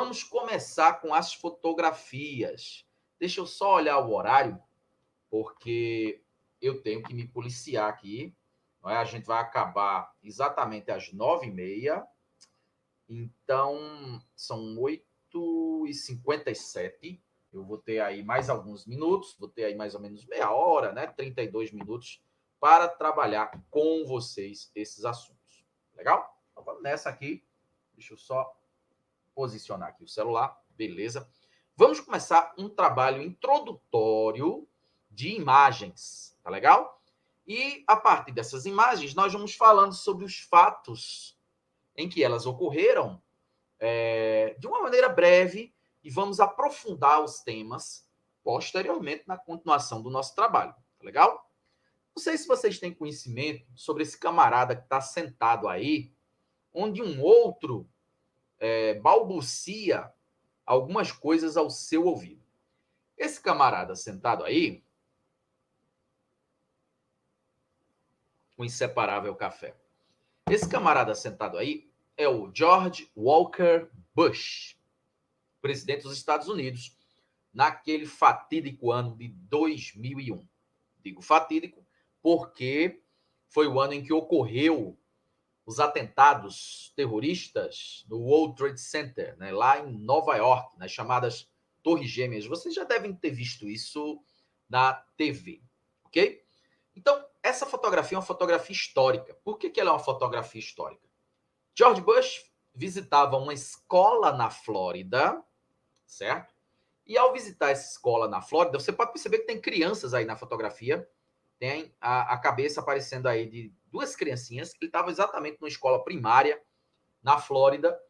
Vamos começar com as fotografias. Deixa eu só olhar o horário, porque eu tenho que me policiar aqui. Não é? A gente vai acabar exatamente às 9h30. Então, são 8h57. Eu vou ter aí mais alguns minutos, vou ter aí mais ou menos meia hora, né? 32 minutos para trabalhar com vocês esses assuntos. Legal? Então, vamos nessa aqui. Deixa eu só posicionar aqui o celular. Beleza. Vamos começar um trabalho introdutório de imagens. Tá legal? E a partir dessas imagens, nós vamos falando sobre os fatos em que elas ocorreram de uma maneira breve e vamos aprofundar os temas posteriormente na continuação do nosso trabalho. Tá legal? Não sei se vocês têm conhecimento sobre esse camarada que está sentado aí, onde um outro balbucia algumas coisas ao seu ouvido. Esse camarada sentado aí, o inseparável café. Esse camarada sentado aí é o George Walker Bush, presidente dos Estados Unidos, naquele fatídico ano de 2001. Digo fatídico porque foi o ano em que ocorreu os atentados terroristas no World Trade Center, né, lá em Nova York, nas chamadas Torres Gêmeas. Vocês já devem ter visto isso na TV, ok? Então, essa fotografia é uma fotografia histórica. Por que ela é uma fotografia histórica? George Bush visitava uma escola na Flórida, certo? E ao visitar essa escola na Flórida, você pode perceber que tem crianças aí na fotografia, tem a cabeça aparecendo aí de duas criancinhas. Ele estava exatamente numa escola primária na Flórida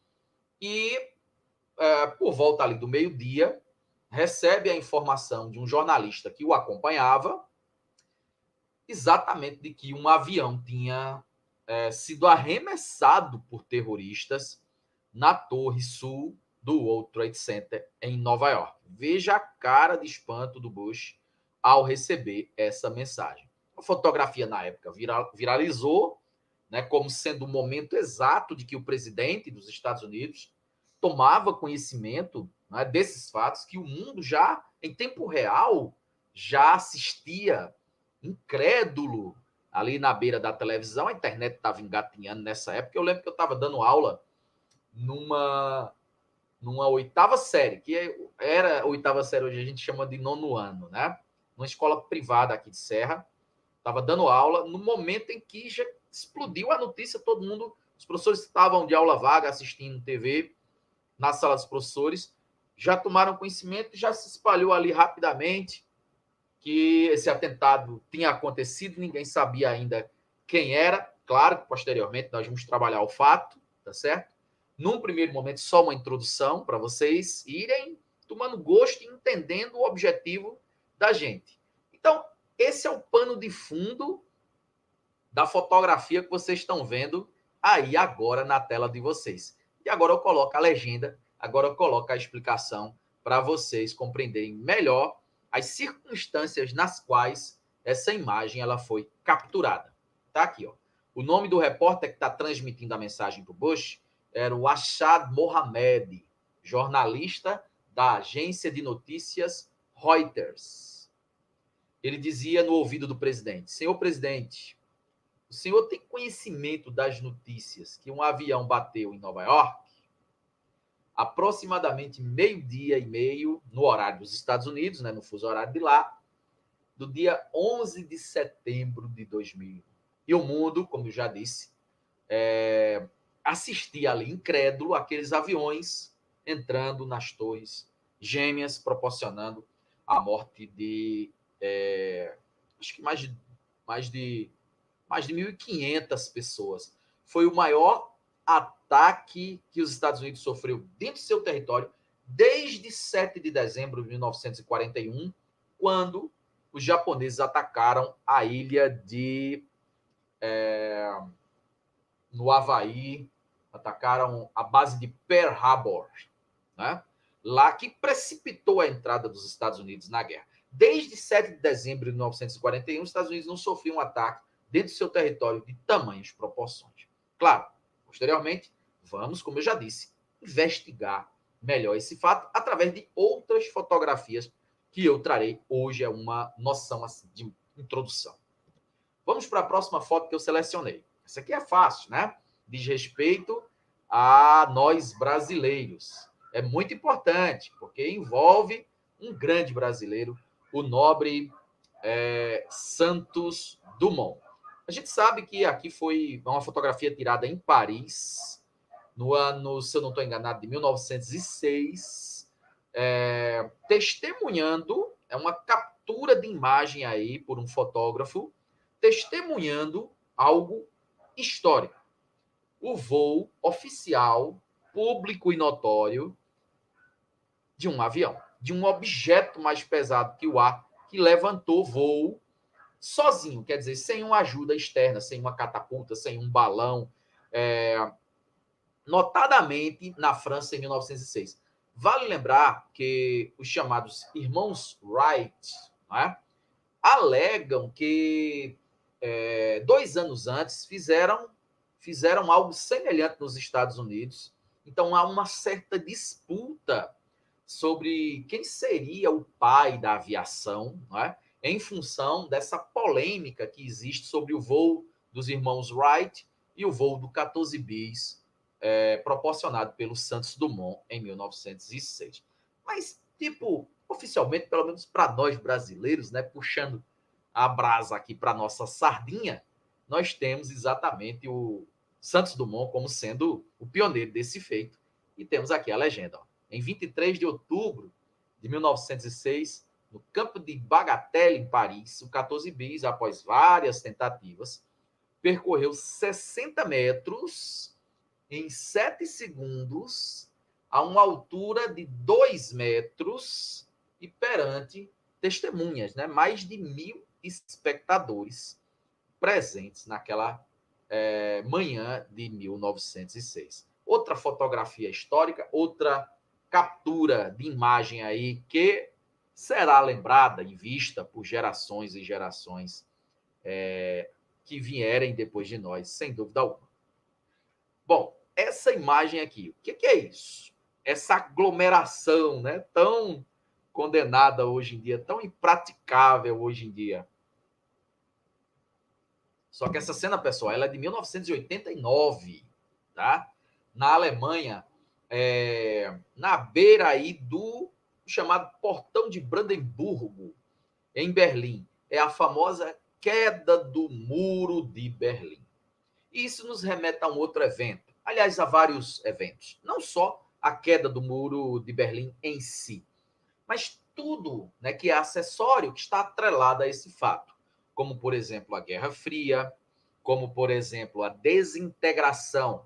e, por volta ali do meio-dia, recebe a informação de um jornalista que o acompanhava, exatamente de que um avião tinha sido arremessado por terroristas na Torre Sul do World Trade Center em Nova York. Veja a cara de espanto do Bush ao receber essa mensagem. A fotografia na época viralizou, né, como sendo o momento exato de que o presidente dos Estados Unidos tomava conhecimento, né, desses fatos, que o mundo já, em tempo real, já assistia incrédulo ali na beira da televisão. A internet estava engatinhando nessa época. Eu lembro que eu estava dando aula numa oitava série, que era oitava série, hoje a gente chama de nono ano, né? Numa escola privada aqui de Serra. Estava dando aula no momento em que já explodiu a notícia, todo mundo, os professores estavam de aula vaga assistindo TV na sala dos professores, já tomaram conhecimento, já se espalhou ali rapidamente que esse atentado tinha acontecido, ninguém sabia ainda quem era. Claro que posteriormente nós vamos trabalhar o fato, tá certo? Num primeiro momento, só uma introdução para vocês irem tomando gosto e entendendo o objetivo da gente. Então, esse é o pano de fundo da fotografia que vocês estão vendo aí agora na tela de vocês. E agora eu coloco a legenda, agora eu coloco a explicação para vocês compreenderem melhor as circunstâncias nas quais essa imagem ela foi capturada. Tá aqui, ó. O nome do repórter que está transmitindo a mensagem para o Bush era o Ashad Mohamed, jornalista da agência de notícias Reuters. Ele dizia no ouvido do presidente: senhor presidente, o senhor tem conhecimento das notícias que um avião bateu em Nova York? Aproximadamente 12h30, no horário dos Estados Unidos, né, no fuso horário de lá, do dia 11 de setembro de 2001. E o mundo, como eu já disse, assistia ali, incrédulo, aqueles aviões entrando nas torres gêmeas, proporcionando a morte de, acho que mais de 1.500 pessoas. Foi o maior ataque que os Estados Unidos sofreu dentro do seu território desde 7 de dezembro de 1941, quando os japoneses atacaram a ilha de... no Havaí, atacaram a base de Pearl Harbor, né? Lá que precipitou a entrada dos Estados Unidos na guerra. Desde 7 de dezembro de 1941, os Estados Unidos não sofriam um ataque dentro do seu território de tamanhas proporções. Claro, posteriormente, vamos, como eu já disse, investigar melhor esse fato através de outras fotografias que eu trarei hoje. É uma noção assim, de introdução. Vamos para a próxima foto que eu selecionei. Essa aqui é fácil, né? Diz respeito a nós brasileiros. É muito importante, porque envolve um grande brasileiro, o nobre Santos Dumont. A gente sabe que aqui foi uma fotografia tirada em Paris, no ano, se eu não estou enganado, de 1906, testemunhando, é uma captura de imagem aí por um fotógrafo, testemunhando algo histórico. O voo oficial, público e notório de um avião, de um objeto mais pesado que o ar, que levantou voo sozinho, quer dizer, sem uma ajuda externa, sem uma catapulta, sem um balão, notadamente na França em 1906. Vale lembrar que os chamados irmãos Wright, né, alegam que 2 anos antes fizeram algo semelhante nos Estados Unidos. Então há uma certa disputa sobre quem seria o pai da aviação, né, em função dessa polêmica que existe sobre o voo dos irmãos Wright e o voo do 14 bis proporcionado pelo Santos Dumont em 1906. Mas, tipo, oficialmente, pelo menos para nós brasileiros, né, puxando a brasa aqui para nossa sardinha, nós temos exatamente o Santos Dumont como sendo o pioneiro desse feito. E temos aqui a legenda. Ó. Em 23 de outubro de 1906, no campo de Bagatelle, em Paris, o 14 bis, após várias tentativas, percorreu 60 metros em 7 segundos, a uma altura de 2 metros e perante testemunhas, né? Mais de 1.000 espectadores presentes naquela manhã de 1906. Outra fotografia histórica, outra captura de imagem aí que será lembrada e vista por gerações e gerações que vierem depois de nós, sem dúvida alguma. Bom, essa imagem aqui, o que é isso? Essa aglomeração, né, tão condenada hoje em dia, tão impraticável hoje em dia. Só que essa cena, pessoal, ela é de 1989, tá? Na Alemanha, na beira aí do chamado Portão de Brandemburgo, em Berlim. É a famosa queda do Muro de Berlim. E isso nos remete a um outro evento. Aliás, a vários eventos. Não só a queda do Muro de Berlim em si, mas tudo, né, que é acessório, que está atrelado a esse fato. Como, por exemplo, a Guerra Fria, como, por exemplo, a desintegração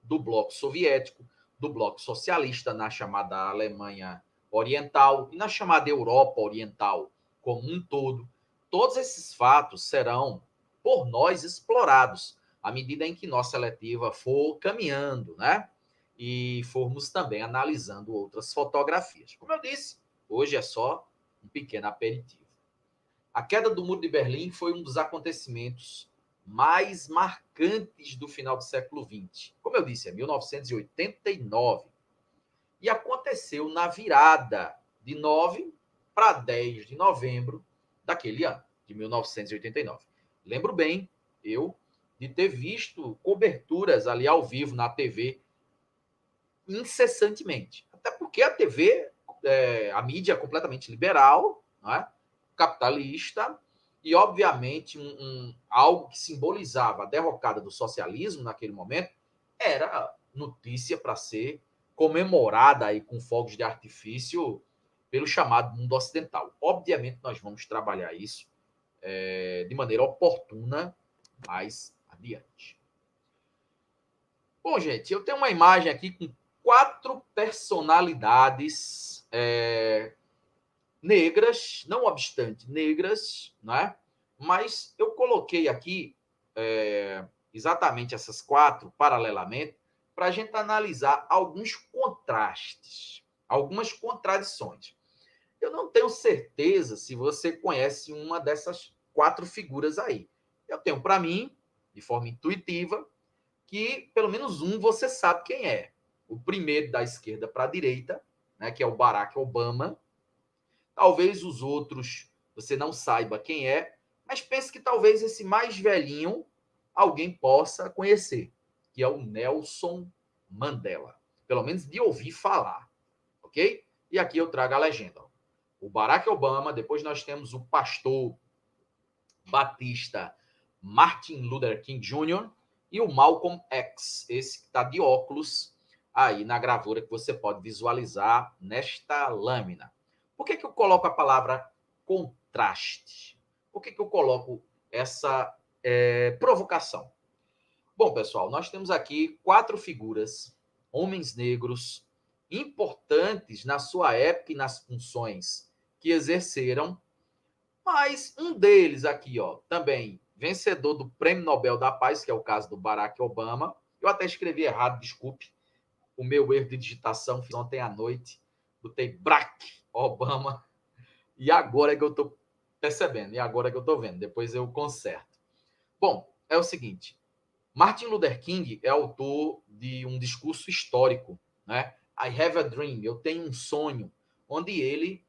do bloco soviético, do bloco socialista na chamada Alemanha Oriental e na chamada Europa Oriental como um todo. Todos esses fatos serão, por nós, explorados à medida em que nossa letiva for caminhando, né? E formos também analisando outras fotografias. Como eu disse, hoje é só um pequeno aperitivo. A queda do Muro de Berlim foi um dos acontecimentos mais marcantes do final do século XX. Como eu disse, é 1989. E aconteceu na virada de 9 para 10 de novembro daquele ano, de 1989. Lembro bem, eu, de ter visto coberturas ali ao vivo na TV incessantemente. Até porque a TV, a mídia é completamente liberal, não é? Capitalista, e obviamente algo que simbolizava a derrocada do socialismo naquele momento era notícia para ser comemorada aí com fogos de artifício pelo chamado mundo ocidental. Obviamente nós vamos trabalhar isso de maneira oportuna mais adiante. Bom, gente, eu tenho uma imagem aqui com 4 personalidades negras, não obstante negras, né? Mas eu coloquei aqui exatamente essas 4 paralelamente para a gente analisar alguns contrastes, algumas contradições. Eu não tenho certeza se você conhece uma dessas 4 figuras aí. Eu tenho para mim, de forma intuitiva, que pelo menos um você sabe quem é. o primeiro da esquerda para a direita, né, que é o Barack Obama. Talvez os outros você não saiba quem é, mas pense que talvez esse mais velhinho alguém possa conhecer, que é o Nelson Mandela. Pelo menos de ouvir falar, ok? E aqui eu trago a legenda. O Barack Obama, depois nós temos o pastor Batista Martin Luther King Jr. e o Malcolm X, esse que está de óculos aí na gravura que você pode visualizar nesta lâmina. Por que eu coloco a palavra contraste? Por que eu coloco essa provocação? Bom, pessoal, nós temos aqui 4 figuras, homens negros, importantes na sua época e nas funções que exerceram, mas um deles aqui, ó, também vencedor do Prêmio Nobel da Paz, que é o caso do Barack Obama. Eu até escrevi errado, desculpe. O meu erro de digitação fiz ontem à noite. Botei Barack Obama. E agora é que eu estou percebendo. E agora é que eu estou vendo. Depois eu conserto. Bom, é o seguinte. Martin Luther King é autor de um discurso histórico, né? I have a dream. Eu tenho um sonho. Onde ele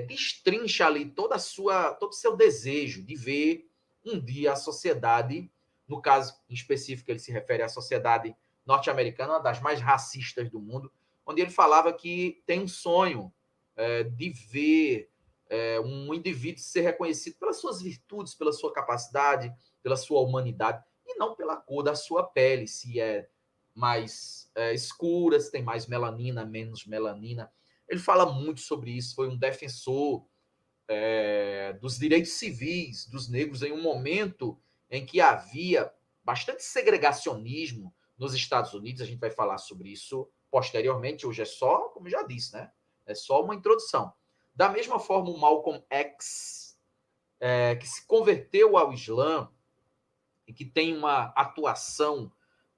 destrincha ali todo o seu desejo de ver um dia a sociedade, no caso em específico ele se refere à sociedade norte-americana, uma das mais racistas do mundo, onde ele falava que tem um sonho de ver um indivíduo ser reconhecido pelas suas virtudes, pela sua capacidade, pela sua humanidade, e não pela cor da sua pele, se é mais escura, se tem mais melanina, menos melanina. Ele fala muito sobre isso, foi um defensor dos direitos civis dos negros em um momento em que havia bastante segregacionismo nos Estados Unidos. A gente vai falar sobre isso posteriormente. Hoje é só, como já disse, né? É só uma introdução. Da mesma forma, o Malcolm X, que se converteu ao Islã e que tem uma atuação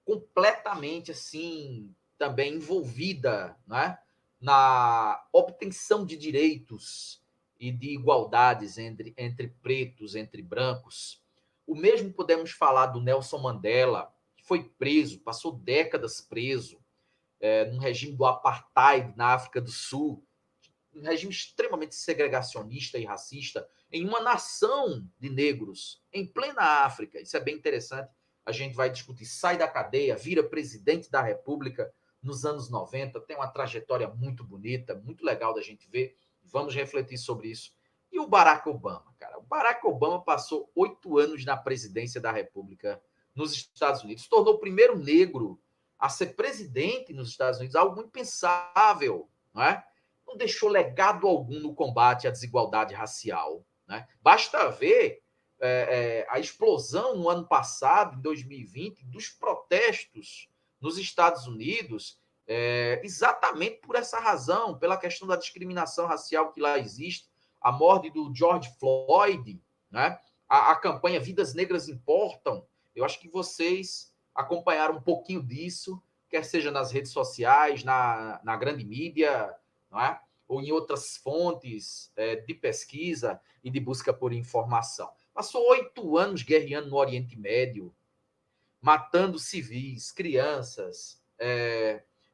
completamente assim também envolvida, né, na obtenção de direitos e de igualdades entre pretos, entre brancos. O mesmo podemos falar do Nelson Mandela, que foi preso, passou décadas preso, num regime do apartheid na África do Sul, um regime extremamente segregacionista e racista, em uma nação de negros, em plena África. Isso é bem interessante. A gente vai discutir, sai da cadeia, vira presidente da República nos anos 90, tem uma trajetória muito bonita, muito legal da gente ver. Vamos refletir sobre isso. E o Barack Obama, cara? O Barack Obama passou 8 anos na presidência da República nos Estados Unidos, se tornou o primeiro negro a ser presidente nos Estados Unidos, algo impensável, não é? Não deixou legado algum no combate à desigualdade racial, né? Basta ver a explosão no ano passado, em 2020, dos protestos nos Estados Unidos, exatamente por essa razão, pela questão da discriminação racial que lá existe, a morte do George Floyd, né? A campanha Vidas Negras Importam. Eu acho que vocês acompanharam um pouquinho disso, quer seja nas redes sociais, na grande mídia, não é? Ou em outras fontes de pesquisa e de busca por informação. Passou 8 anos guerreando no Oriente Médio, matando civis, crianças,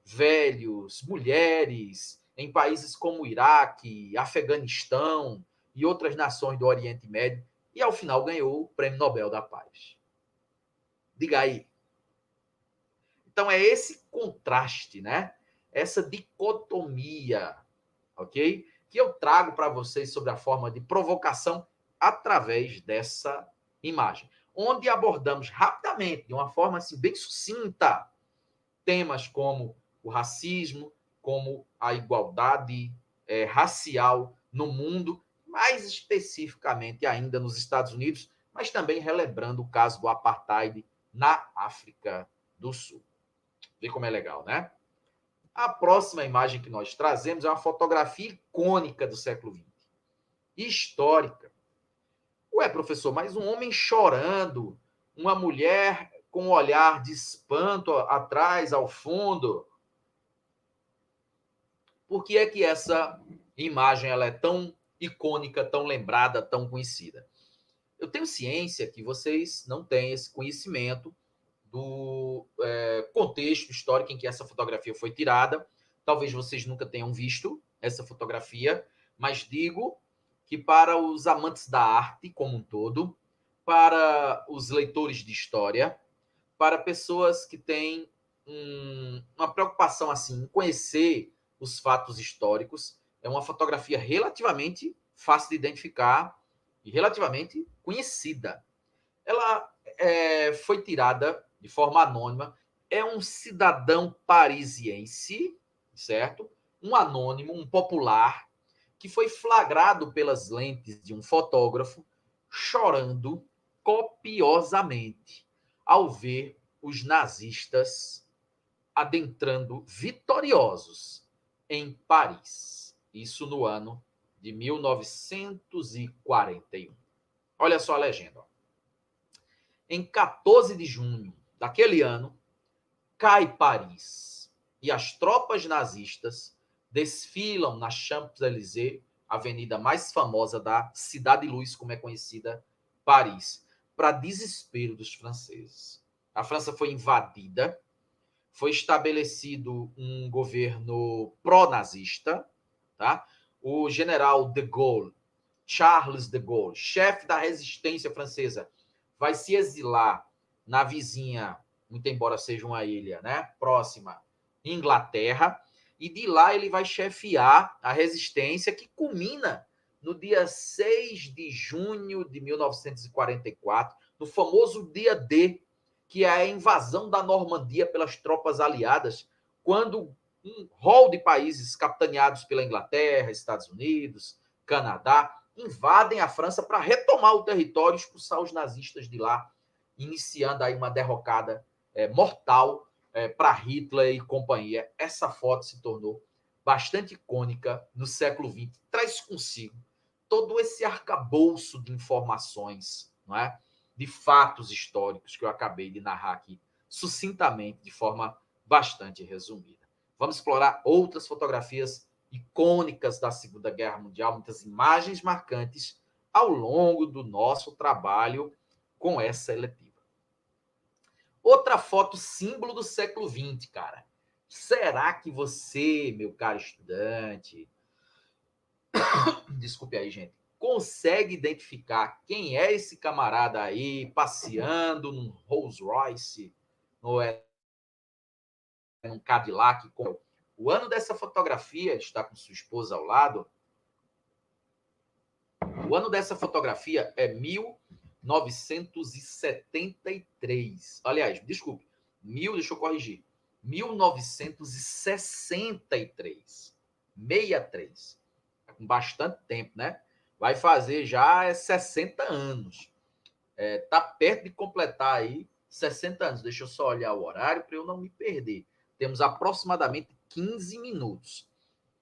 velhos, mulheres, em países como Iraque, Afeganistão e outras nações do Oriente Médio, e ao final ganhou o Prêmio Nobel da Paz. Diga aí. Então é esse contraste, né? Essa dicotomia, ok? Que eu trago para vocês sobre a forma de provocação através dessa imagem, onde abordamos rapidamente, de uma forma assim, bem sucinta, temas como o racismo, como a igualdade racial no mundo, mais especificamente ainda nos Estados Unidos, mas também relembrando o caso do apartheid na África do Sul. Vê como é legal, né? A próxima imagem que nós trazemos é uma fotografia icônica do século XX, histórica. Ué, professor, mas um homem chorando, uma mulher com um olhar de espanto atrás, ao fundo. Por que é que essa imagem ela é tão icônica, tão lembrada, tão conhecida? Eu tenho ciência que vocês não têm esse conhecimento do contexto histórico em que essa fotografia foi tirada. Talvez vocês nunca tenham visto essa fotografia, mas digo que para os amantes da arte como um todo, para os leitores de história, para pessoas que têm uma preocupação assim em conhecer os fatos históricos, é uma fotografia relativamente fácil de identificar e relativamente conhecida. Ela foi tirada de forma anônima, é um cidadão parisiense, certo? Um anônimo, um popular, que foi flagrado pelas lentes de um fotógrafo chorando copiosamente ao ver os nazistas adentrando vitoriosos em Paris. Isso no ano de 1941. Olha só a legenda. Em 14 de junho daquele ano, cai Paris e as tropas nazistas desfilam na Champs-Élysées, avenida mais famosa da Cidade de Luz, como é conhecida Paris, para desespero dos franceses. A França foi invadida, foi estabelecido um governo pró-nazista, tá? O general de Gaulle, Charles de Gaulle, chefe da resistência francesa, vai se exilar na vizinha, muito embora seja uma ilha, né, próxima, Inglaterra, e de lá ele vai chefiar a resistência que culmina no dia 6 de junho de 1944, no famoso dia D, que é a invasão da Normandia pelas tropas aliadas, quando um rol de países capitaneados pela Inglaterra, Estados Unidos, Canadá, invadem a França para retomar o território e expulsar os nazistas de lá, iniciando aí uma derrocada mortal para Hitler e companhia. Essa foto se tornou bastante icônica no século XX, traz consigo todo esse arcabouço de informações, não é? De fatos históricos que eu acabei de narrar aqui sucintamente, de forma bastante resumida. Vamos explorar outras fotografias icônicas da Segunda Guerra Mundial, muitas imagens marcantes ao longo do nosso trabalho com essa eletiva. Outra foto símbolo do século XX, cara. Será que você, meu caro estudante, desculpe aí, gente, consegue identificar quem é esse camarada aí passeando num Rolls Royce, ou num Cadillac? O ano dessa fotografia, ele está com sua esposa ao lado. O ano dessa fotografia é 1973. Aliás, desculpe, deixa eu corrigir. 1963. 63. Com bastante tempo, né? Vai fazer já 60 anos. Tá perto de completar aí 60 anos. Deixa eu só olhar o horário para eu não me perder. Temos aproximadamente 15 minutos.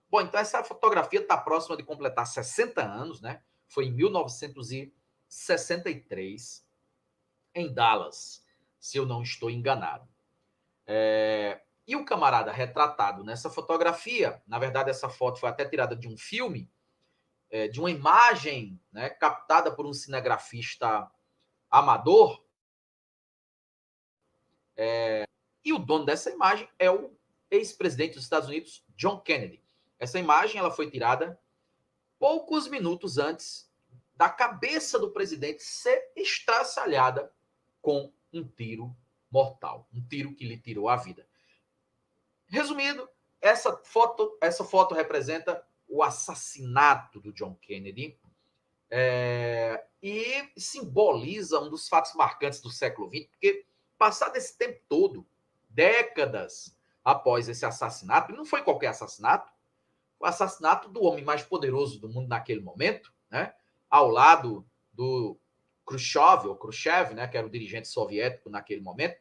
Bom, então essa fotografia está próxima de completar 60 anos, né? Foi em 1963, em Dallas, se eu não estou enganado. E o camarada retratado nessa fotografia, na verdade essa foto foi até tirada de um filme, de uma imagem, né, captada por um cinegrafista amador, e o dono dessa imagem é o ex-presidente dos Estados Unidos, John Kennedy. Essa imagem ela foi tirada poucos minutos antes da cabeça do presidente ser estraçalhada com um tiro mortal, um tiro que lhe tirou a vida. Resumindo, essa foto representa o assassinato do John Kennedy e simboliza um dos fatos marcantes do século XX, porque passado esse tempo todo, décadas após esse assassinato, e não foi qualquer assassinato, o assassinato do homem mais poderoso do mundo naquele momento, né? Ao lado do Khrushchev, né? Que era o dirigente soviético naquele momento.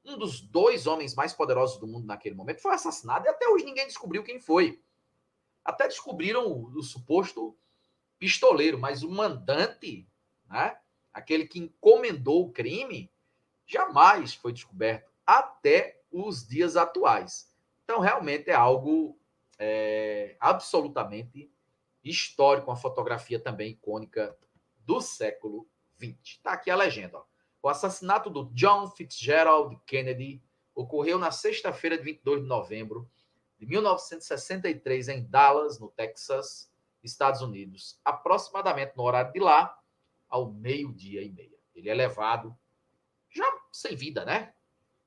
Um dos dois homens mais poderosos do mundo naquele momento foi assassinado e até hoje ninguém descobriu quem foi. Até descobriram o suposto pistoleiro, mas o mandante, né? Aquele que encomendou o crime, jamais foi descoberto até os dias atuais. Então, realmente é algo absolutamente histórico, uma fotografia também icônica do século XX. Está aqui a legenda. Ó. O assassinato do John Fitzgerald Kennedy ocorreu na sexta-feira de 22 de novembro de 1963 em Dallas, no Texas, Estados Unidos, aproximadamente no horário de lá, ao meio-dia e meia. Ele é levado já sem vida, né?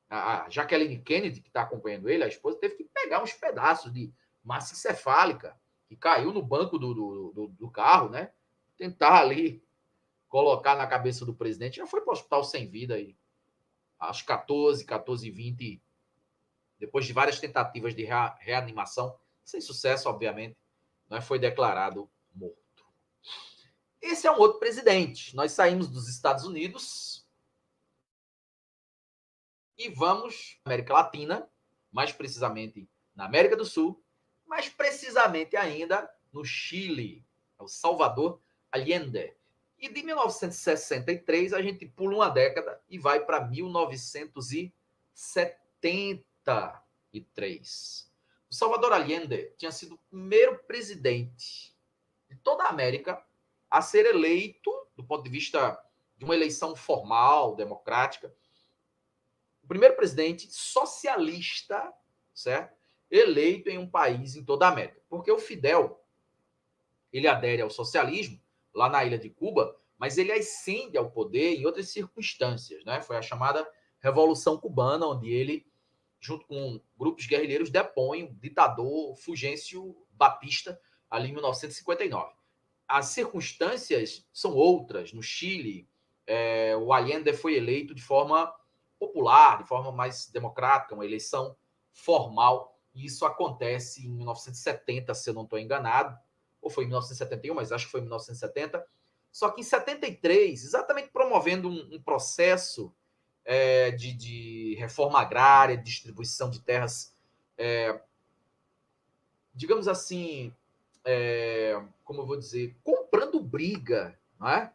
A Jacqueline Kennedy, que está acompanhando ele, a esposa, teve que pegar uns pedaços de massa encefálica que caiu no banco do carro, né? Tentar ali colocar na cabeça do presidente. Já foi para o hospital sem vida aí, às 14h20, depois de várias tentativas de reanimação, sem sucesso, obviamente, né? Foi declarado morto. Esse é um outro presidente. Nós saímos dos Estados Unidos e vamos à América Latina, mais precisamente na América do Sul, mais precisamente ainda no Chile, o Salvador Allende. E de 1963 a gente pula uma década e vai para 1973. O Salvador Allende tinha sido o primeiro presidente de toda a América a ser eleito, do ponto de vista de uma eleição formal, democrática, o primeiro presidente socialista, certo? Eleito em um país em toda a América. Porque o Fidel, ele adere ao socialismo lá na ilha de Cuba, mas ele ascende ao poder em outras circunstâncias, né? Foi a chamada Revolução Cubana, onde ele, junto com grupos guerrilheiros, depõe o ditador Fulgêncio Batista, ali em 1959. As circunstâncias são outras. No Chile, o Allende foi eleito de forma popular, de forma mais democrática, uma eleição formal, e isso acontece em 1970, se eu não estou enganado, ou foi em 1971, mas acho que foi em 1970. Só que em 73, exatamente promovendo um processo de reforma agrária, distribuição de terras, digamos assim, como eu vou dizer, comprando briga, não é?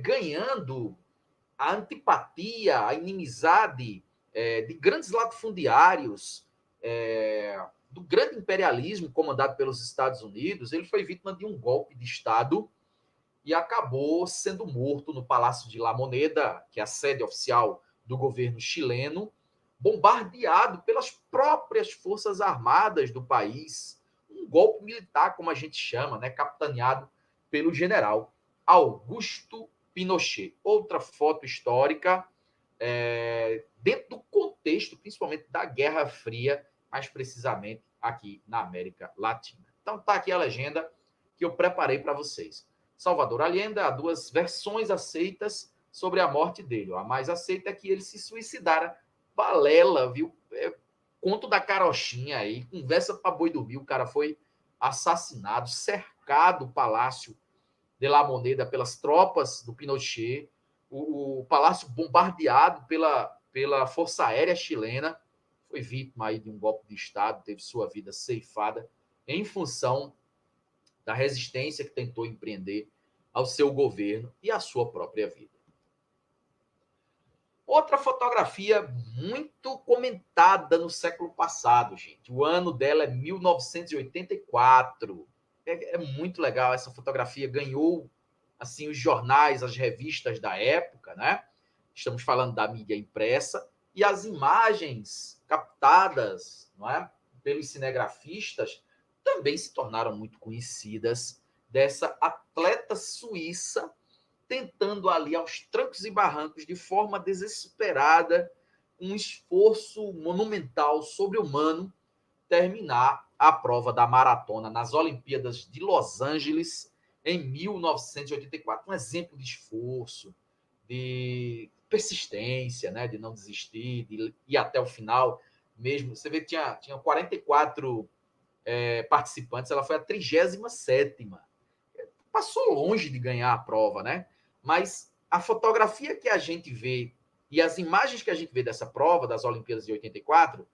Ganhando a antipatia, a inimizade de grandes latifundiários, do grande imperialismo comandado pelos Estados Unidos. Ele foi vítima de um golpe de Estado e acabou sendo morto no Palácio de La Moneda, que é a sede oficial do governo chileno, bombardeado pelas próprias forças armadas do país. Um golpe militar, como a gente chama, né, capitaneado pelo general Augusto Pinochet. Outra foto histórica dentro do contexto, principalmente da Guerra Fria, mais precisamente aqui na América Latina. Então tá aqui a legenda que eu preparei para vocês. Salvador Allende, há duas versões aceitas sobre a morte dele. A mais aceita é que ele se suicidara. Balela, viu? Conto da carochinha aí, conversa para boi dormir. O cara foi assassinado, cercado o Palácio de La Moneda pelas tropas do Pinochet, o palácio bombardeado pela Força Aérea Chilena, foi vítima aí de um golpe de Estado, teve sua vida ceifada em função da resistência que tentou empreender ao seu governo e à sua própria vida. Outra fotografia muito comentada no século passado, gente. O ano dela é 1984. É muito legal essa fotografia. Ganhou assim os jornais, as revistas da época, né? Estamos falando da mídia impressa e as imagens captadas, não é, pelos cinegrafistas também se tornaram muito conhecidas dessa atleta suíça tentando ali aos trancos e barrancos, de forma desesperada, um esforço monumental, sobre-humano, terminar a prova da maratona nas Olimpíadas de Los Angeles em 1984. Um exemplo de esforço, de persistência, né? De não desistir, de ir até o final mesmo. Você vê que tinha 44 participantes, ela foi a 37ª. Passou longe de ganhar a prova, né? Mas a fotografia que a gente vê e as imagens que a gente vê dessa prova, das Olimpíadas de 84,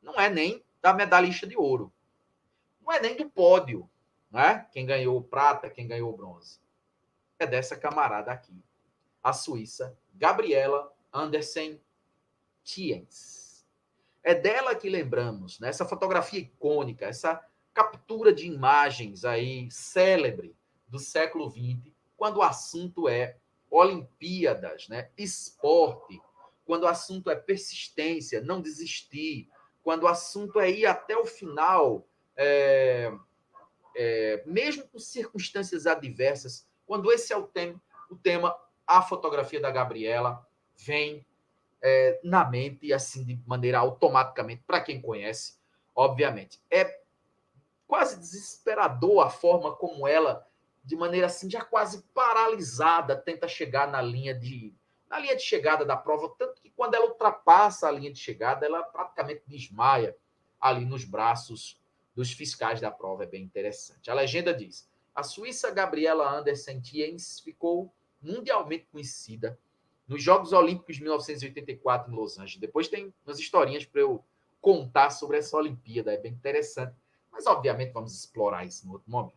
não é nem da medalhista de ouro. Não é nem do pódio, né? Quem ganhou prata, quem ganhou bronze. É dessa camarada aqui, a suíça Gabriela Andersen Thiens. É dela que lembramos, né? Essa fotografia icônica, essa captura de imagens aí célebre do século XX, quando o assunto é Olimpíadas, né? Esporte, quando o assunto é persistência, não desistir, quando o assunto é ir até o final, mesmo com circunstâncias adversas, quando esse é o tema, a fotografia da Gabriela vem na mente, assim, de maneira automaticamente, para quem conhece, obviamente. É quase desesperador a forma como ela, de maneira assim, já quase paralisada, tenta chegar na linha de chegada da prova, tanto que quando ela ultrapassa a linha de chegada, ela praticamente desmaia ali nos braços dos fiscais da prova. É bem interessante. A legenda diz: a suíça Gabriela Andersen Thiens ficou mundialmente conhecida nos Jogos Olímpicos de 1984 em Los Angeles. Depois tem umas historinhas para eu contar sobre essa Olimpíada, é bem interessante. Mas, obviamente, vamos explorar isso em outro momento.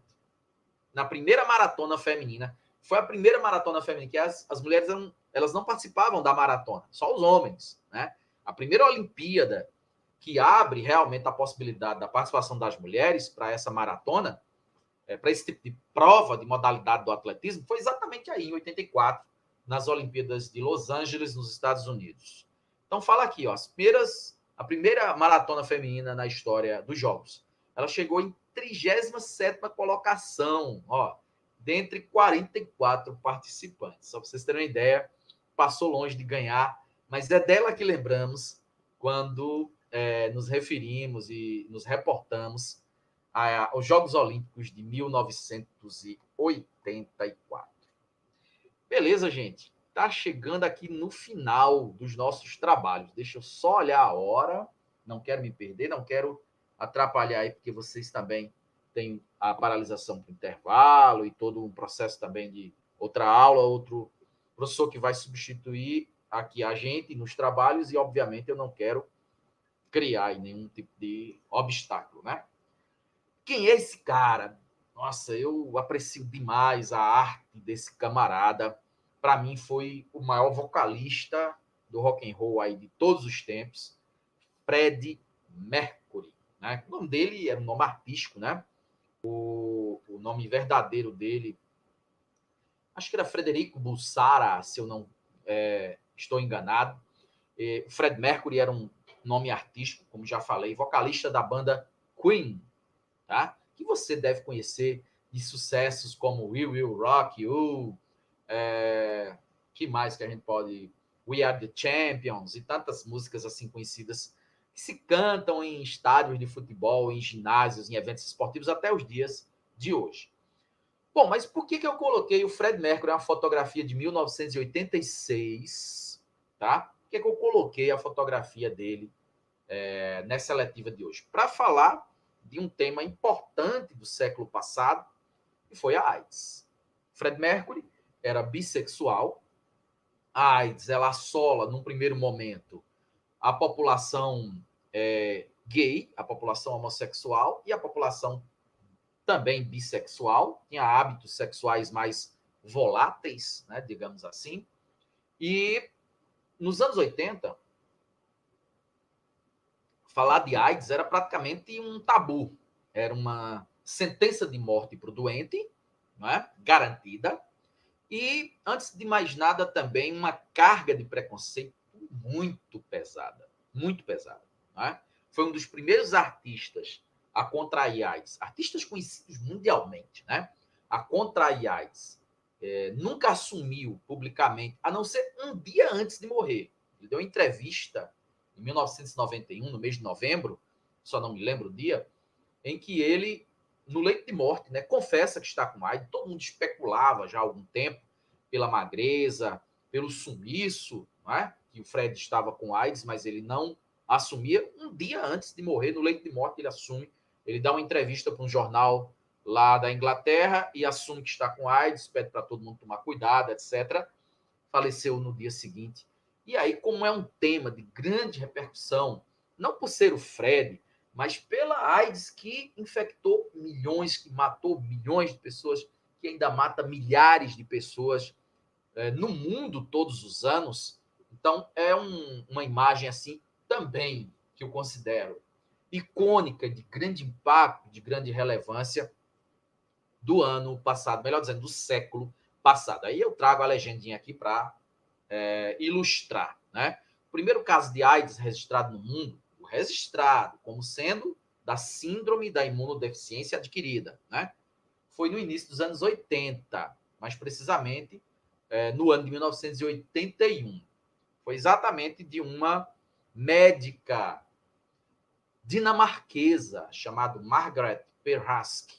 Na primeira maratona feminina, foi a primeira maratona feminina que as mulheres elas não participavam da maratona, só os homens. Né? A primeira Olimpíada que abre realmente a possibilidade da participação das mulheres para essa maratona, para esse tipo de prova de modalidade do atletismo, foi exatamente aí, em 84, nas Olimpíadas de Los Angeles, nos Estados Unidos. Então, fala aqui, ó, a primeira maratona feminina na história dos Jogos. Ela chegou em 37ª colocação, ó, dentre 44 participantes. Só para vocês terem uma ideia, passou longe de ganhar, mas é dela que lembramos quando nos referimos e nos reportamos aos Jogos Olímpicos de 1984. Beleza, gente? Tá chegando aqui no final dos nossos trabalhos. Deixa eu só olhar a hora. Não quero me perder, não quero atrapalhar aí, porque vocês também têm a paralisação para o intervalo e todo um processo também de outra aula, outro professor que vai substituir aqui a gente nos trabalhos e, obviamente, eu não quero criar nenhum tipo de obstáculo, né? Quem é esse cara? Nossa, eu aprecio demais a arte desse camarada. Para mim foi o maior vocalista do rock and roll aí de todos os tempos, Freddie Mercury. Né? O nome dele era um nome artístico, né? O nome verdadeiro dele, acho que era Frederico Bulsara, se eu não estou enganado. Fred Mercury era um nome artístico, como já falei, vocalista da banda Queen, tá? Que você deve conhecer de sucessos como We Will Rock You, que mais que a gente pode... We Are The Champions e tantas músicas assim conhecidas que se cantam em estádios de futebol, em ginásios, em eventos esportivos até os dias de hoje. Bom, mas por que eu coloquei o Fred Mercury, uma fotografia de 1986, tá? Por que eu coloquei a fotografia dele nessa seletiva de hoje? Para falar de um tema importante do século passado, que foi a AIDS. Fred Mercury era bissexual. A AIDS, ela assola, num primeiro momento, a população gay, a população homossexual e a população também bissexual, tinha hábitos sexuais mais voláteis, né, digamos assim. E nos anos 80, falar de AIDS era praticamente um tabu. Era uma sentença de morte para o doente, não é? Garantida. E, antes de mais nada, também uma carga de preconceito muito pesada. Muito pesada. Não é? Foi um dos primeiros artistas a contrair AIDS. Artistas conhecidos mundialmente, né? A contrair AIDS. Nunca assumiu publicamente, a não ser um dia antes de morrer. Ele deu uma entrevista em 1991, no mês de novembro, só não me lembro o dia, em que ele, no leito de morte, né, confessa que está com AIDS. Todo mundo especulava já há algum tempo, pela magreza, pelo sumiço, não é? Que o Fred estava com AIDS, mas ele não assumia. Um dia antes de morrer, no leito de morte, ele assume. Ele dá uma entrevista para um jornal lá da Inglaterra e assume que está com AIDS, pede para todo mundo tomar cuidado, etc. Faleceu no dia seguinte. E aí, como é um tema de grande repercussão, não por ser o Fred, mas pela AIDS que infectou milhões, que matou milhões de pessoas, que ainda mata milhares de pessoas no mundo todos os anos. Então, é uma imagem assim também que eu considero icônica, de grande impacto, de grande relevância do ano passado, melhor dizendo, do século passado. Aí eu trago a legendinha aqui para ilustrar, né? O primeiro caso de AIDS registrado no mundo, registrado como sendo da síndrome da imunodeficiência adquirida, né? Foi no início dos anos 80, mais precisamente no ano de 1981. Foi exatamente de uma médica dinamarquesa chamada Margaret Perhask,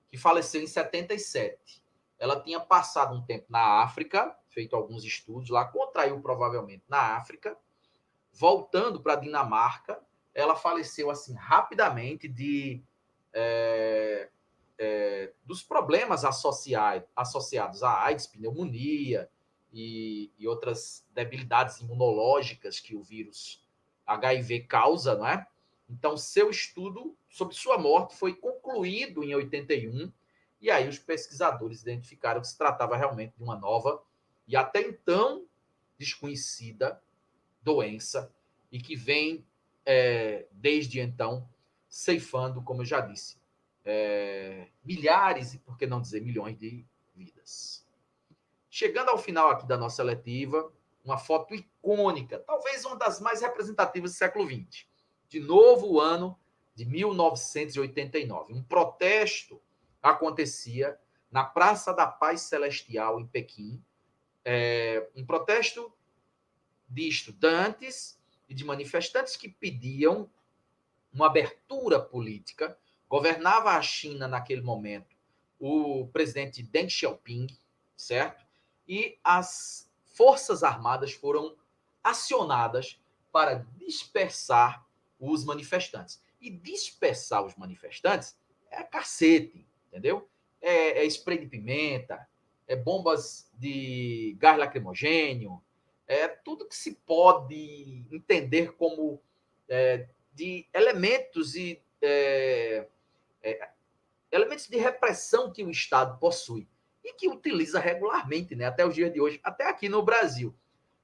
que faleceu em 77. Ela tinha passado um tempo na África, feito alguns estudos lá, contraiu provavelmente na África, voltando para a Dinamarca, ela faleceu assim rapidamente dos problemas associados à AIDS, pneumonia e outras debilidades imunológicas que o vírus HIV causa, não é? Então, seu estudo sobre sua morte foi concluído em 81, e aí os pesquisadores identificaram que se tratava realmente de uma nova e até então desconhecida doença e que vem, desde então, ceifando, como eu já disse, milhares, e por que não dizer milhões de vidas. Chegando ao final aqui da nossa letiva, uma foto icônica, talvez uma das mais representativas do século XX. De novo, o ano de 1989. Um protesto acontecia na Praça da Paz Celestial, em Pequim. Um protesto de estudantes e de manifestantes que pediam uma abertura política. Governava a China naquele momento o presidente Deng Xiaoping, certo? E as forças armadas foram acionadas para dispersar os manifestantes. E dispersar os manifestantes é cacete, entendeu? É spray de pimenta, é bombas de gás lacrimogênio, é tudo que se pode entender como de elementos elementos de repressão que o Estado possui e que utiliza regularmente, né, até os dias de hoje, até aqui no Brasil.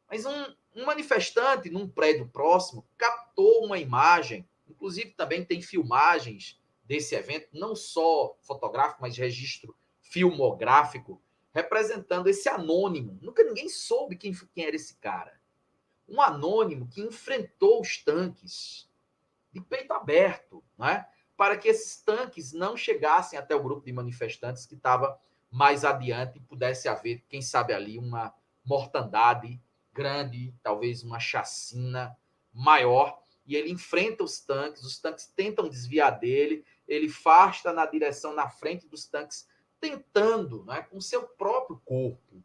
Mas um manifestante num prédio próximo captou uma imagem, inclusive também tem filmagens desse evento, não só fotográfico, mas registro filmográfico, representando esse anônimo. Nunca ninguém soube quem era esse cara. Um anônimo que enfrentou os tanques de peito aberto, né, para que esses tanques não chegassem até o grupo de manifestantes que estava mais adiante e pudesse haver, quem sabe ali, uma mortandade grande, talvez uma chacina maior, e ele enfrenta os tanques tentam desviar dele, ele afasta na direção na frente dos tanques, tentando, né, com seu próprio corpo,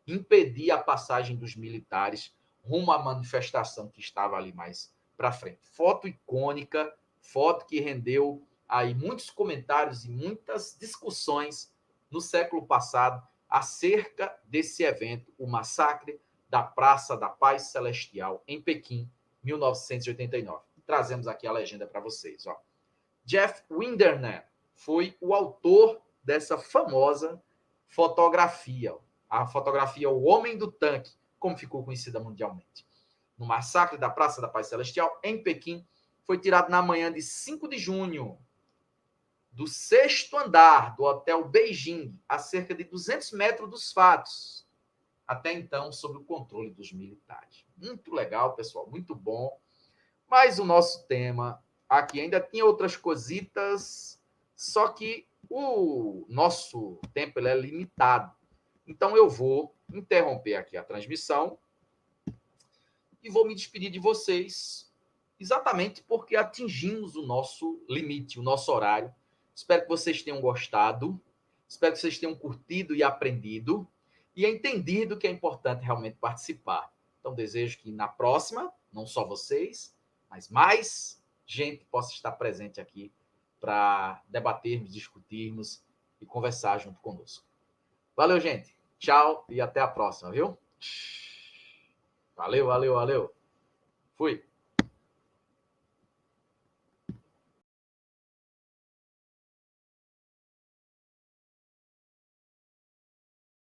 impedir a passagem dos militares rumo à manifestação que estava ali mais para frente. Foto icônica, foto que rendeu aí muitos comentários e muitas discussões no século passado acerca desse evento, o massacre da Praça da Paz Celestial em Pequim, 1989. Trazemos aqui a legenda para vocês. Ó. Jeff Winderner foi o autor dessa famosa fotografia, a fotografia O Homem do Tanque, como ficou conhecida mundialmente. No massacre da Praça da Paz Celestial, em Pequim, foi tirado na manhã de 5 de junho, do 6º andar do Hotel Beijing, a cerca de 200 metros dos fatos, até então sob o controle dos militares. Muito legal, pessoal, muito bom. Mas o nosso tema aqui ainda tinha outras cositas, só que o nosso tempo ele é limitado. Então eu vou interromper aqui a transmissão e vou me despedir de vocês, exatamente porque atingimos o nosso limite, o nosso horário. Espero que vocês tenham gostado, espero que vocês tenham curtido e aprendido e entendido que é importante realmente participar. Então desejo que na próxima, não só vocês, mas mais gente possa estar presente aqui para debatermos, discutirmos e conversar junto conosco. Valeu, gente. Tchau e até a próxima, viu? Valeu, valeu, valeu. Fui.